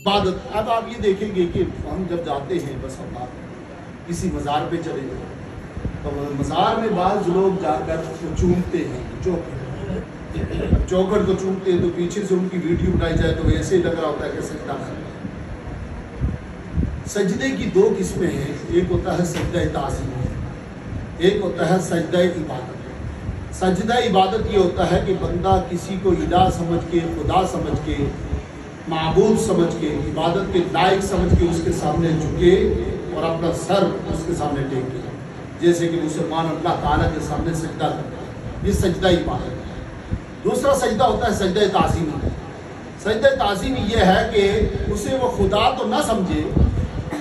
عبادت. اب آپ یہ دیکھیں گے کہ ہم جب جاتے ہیں بس ہم کسی مزار پہ چلے جائیں تو مزار میں بعض لوگ جا کر چومتے ہیں, چوکھٹ کو چومتے ہیں تو پیچھے سے ان کی ویڈیو بنائی جائے تو ایسے لگ رہا ہوتا ہے کہ سجدہ کر رہا ہے. سجدے کی دو قسمیں ہیں, ایک ہوتا ہے سجدہ تعظیم, ایک ہوتا ہے سجدہ عبادت. سجدہ عبادت یہ ہوتا ہے کہ بندہ کسی کو الہ سمجھ کے, خدا سمجھ کے, معبود سمجھ کے, عبادت کے لائق سمجھ کے اس کے سامنے جھکے اور اپنا سر اس کے سامنے ٹیکے, جیسے کہ مسلمان اللہ تعالیٰ کے سامنے سجدہ کرتا ہے. یہ سجدہ عبادت ہے. دوسرا سجدہ ہوتا ہے سجدہ تعظیمی. سجدہ تعظیمی یہ ہے کہ اسے وہ خدا تو نہ سمجھے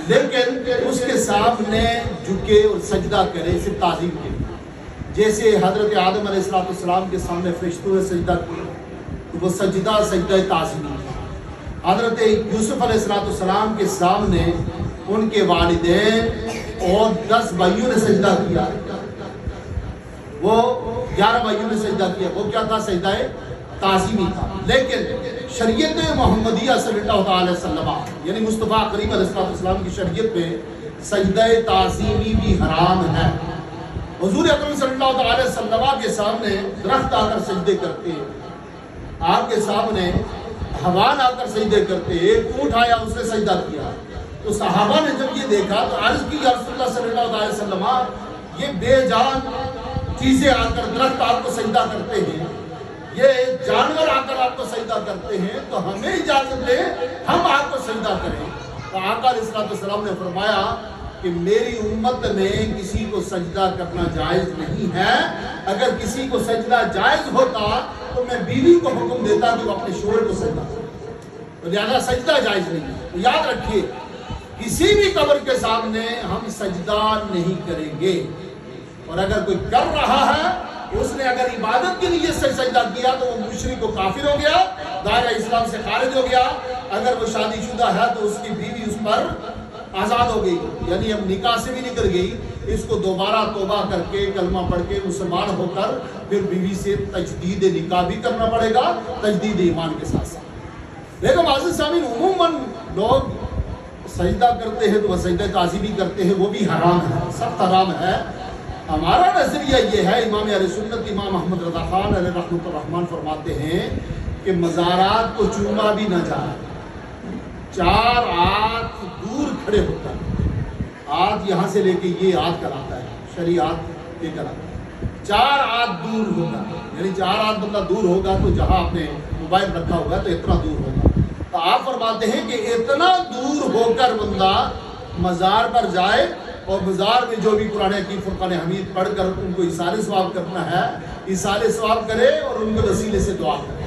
لیکن اس کے سامنے جھکے اور سجدہ کرے صرف تعظیم کے لیے. جیسے حضرت آدم علیہ السلام کے سامنے فرشتوں نے سجدہ کیا تو وہ سجدہ تعظیمی. حضرت یوسف علیہ السلام کے سامنے ان کے والدین اور 10 بھائیوں نے سجدہ کیا, وہ 11 بھائیوں نے سجدہ کیا, وہ کیا تھا؟ سجدہ تعظیمی تھا. لیکن شریعت محمدیہ صلی اللہ علیہ وسلم یعنی مصطفیٰ کریم علیہ السلام کی شریعت میں سجدہ تعظیمی بھی حرام ہے. حضور اکرم صلی اللہ علیہ وسلم کے سامنے درخت آ کر سجدے کرتے, آپ کے سامنے حیوان آ کر سجدے کرتے, ایک اونٹ آیا اس نے سجدہ کیا تو صحابہ نے جب یہ دیکھا تو عرض کی یا رسول اللہ صلی اللہ علیہ وسلم یہ بے جان چیزیں آ کر درخت آپ کو سجدہ کرتے ہیں, یہ جانور آ کر آپ کو سجدہ کرتے ہیں تو ہمیں اجازت دے ہم آپ کو سجدہ کریں. تو آقا علیہ السلام نے فرمایا کہ میری امت میں کسی کو سجدہ کرنا جائز نہیں ہے. اگر کسی کو سجدہ جائز ہوتا تو میں بیوی کو حکم دیتا کہ وہ اپنے شوہر کو سجدہ کرے, تو لہذا سجدہ جائز نہیں ہے. تو یاد رکھیے کسی بھی قبر کے سامنے ہم سجدہ نہیں کریں گے, اور اگر کوئی کر رہا ہے اس نے اگر عبادت کے لیے سجدہ کیا تو وہ مشرک و کافر ہو گیا, دائرہ اسلام سے خارج ہو گیا. اگر وہ شادی شدہ ہے تو اس کی بیوی اس پر آزاد ہو گئی, یعنی اب نکاح سے بھی نکل گئی. اس کو دوبارہ توبہ کر کے کلمہ پڑھ کے مسلمان ہو کر پھر بیوی سے تجدید نکاح بھی کرنا پڑے گا, تجدید ایمان کے ساتھ ساتھ. لیکن معزز سامعین عموماً لوگ سجدہ کرتے ہیں تو وہ سجدہ تعظیمی کرتے ہیں, وہ بھی حرام ہے, سخت حرام ہے. ہمارا نظریہ یہ ہے, امام اہل سنت امام احمد رضا خان علیہ رحمۃ الرحمن فرماتے ہیں کہ مزارات کو چوما بھی نہ جائے, 4 ہاتھ دور کھڑے ہو کر, ہاتھ یہاں سے لے کے یہ ہاتھ کراتا ہے, شریعت لے کر آتا ہے, 4 ہاتھ دور ہوگا, یعنی 4 ہاتھ بندہ دور ہوگا تو جہاں آپ نے موبائل رکھا ہوگا تو اتنا دور ہوگا. تو آپ فرماتے ہیں کہ اتنا دور ہو کر بندہ مزار پر جائے اور مزار میں جو بھی قرآن حکیم فرقان حمید پڑھ کر ان کو ایصال ثواب کرنا ہے ایصال ثواب کرے اور ان کے وسیلے سے دعا کرے,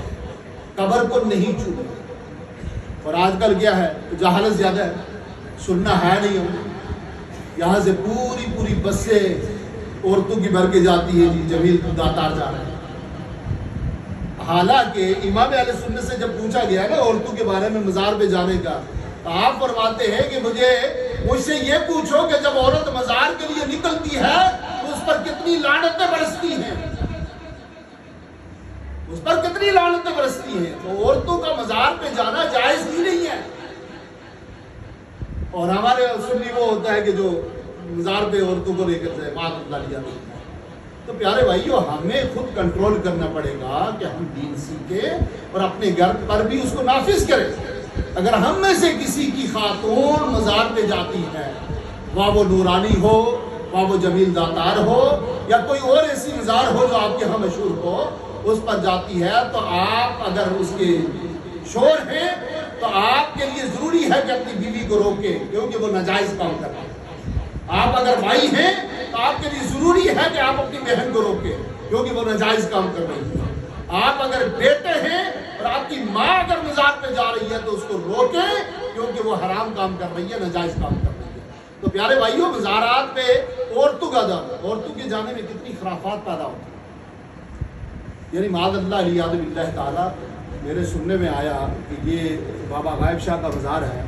قبر کو نہیں چھوئے. اور آج کل کیا ہے, جہالت زیادہ ہے, سننا ہے نہیں. ہم یہاں سے پوری بسیں عورتوں کی بھر کے جاتی ہے, جی جمیل داتار جا رہے ہیں. حالانکہ امام اہل سنت سے جب پوچھا گیا نا عورتوں کے بارے میں مزار پہ جانے کا, تو آپ فرماتے ہیں کہ مجھ سے یہ پوچھو کہ جب عورت مزار کے لیے نکلتی ہے تو اس پر کتنی لعنتیں برستی ہیں, اس پر کتنی لعنتیں برستی ہیں. تو عورتوں کا مزار پہ جانا جائز ہی نہیں ہے. اور ہمارے سنی وہ ہوتا ہے کہ جو مزار پہ عورتوں کو لے کر جائے معاذ اللہ لیا. تو پیارے بھائیو ہمیں خود کنٹرول کرنا پڑے گا کہ ہم دین سیکھیں اور اپنے گھر پر بھی اس کو نافذ کریں. اگر ہم میں سے کسی کی خاتون مزار پہ جاتی ہے, وہاں وہ نورانی ہو, وہاں وہ جمیل داتار ہو, یا کوئی اور ایسی مزار ہو جو آپ کے ہاں مشہور ہو, اس پر جاتی ہے, تو آپ اگر اس کے شوہر ہیں تو آپ کے لیے ضروری ہے کہ اپنی بیوی کو روکیں, کیونکہ وہ ناجائز کام کر رہے ہیں. آپ اگر بھائی ہیں تو آپ کے لیے ضروری ہے کہ آپ اپنی بہن کو روکیں, کیونکہ وہ ناجائز کام کر رہی ہے. آپ اگر بیٹے ہیں اور آپ کی ماں اگر مزار پہ جا رہی ہے تو اس کو روکیں, کیونکہ وہ حرام کام کر رہی ہے, ناجائز کام کر رہی ہے. تو پیارے بھائیوں مزارات پہ عورتوں کا جانا, عورتوں کے جانے میں کتنی خرافات پیدا ہوتی ہے. یعنی معاذ اللہ علیہ باللہ تعالیٰ, میرے سننے میں آیا کہ یہ بابا غائب شاہ کا مزار ہے,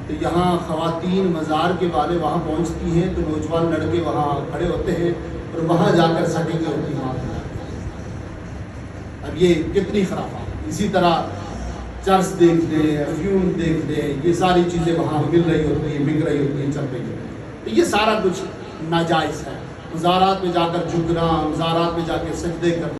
تو یہاں خواتین مزار کے والے وہاں پہنچتی ہیں تو نوجوان لڑکے وہاں کھڑے ہوتے ہیں اور وہاں جا کر سٹنگیں ہوتی ہیں. اب یہ کتنی خرافات. اسی طرح چرس دیکھ لیں، افیون دیکھ لیں، یہ ساری چیزیں وہاں مل رہی ہوتی ہیں، بک رہی ہوتی ہیں، چل رہی ہوتی ہیں، تو یہ سارا کچھ ناجائز ہے۔ مزارات میں جا کر جھکنا، مزارات میں جا کے سجدے کرنا،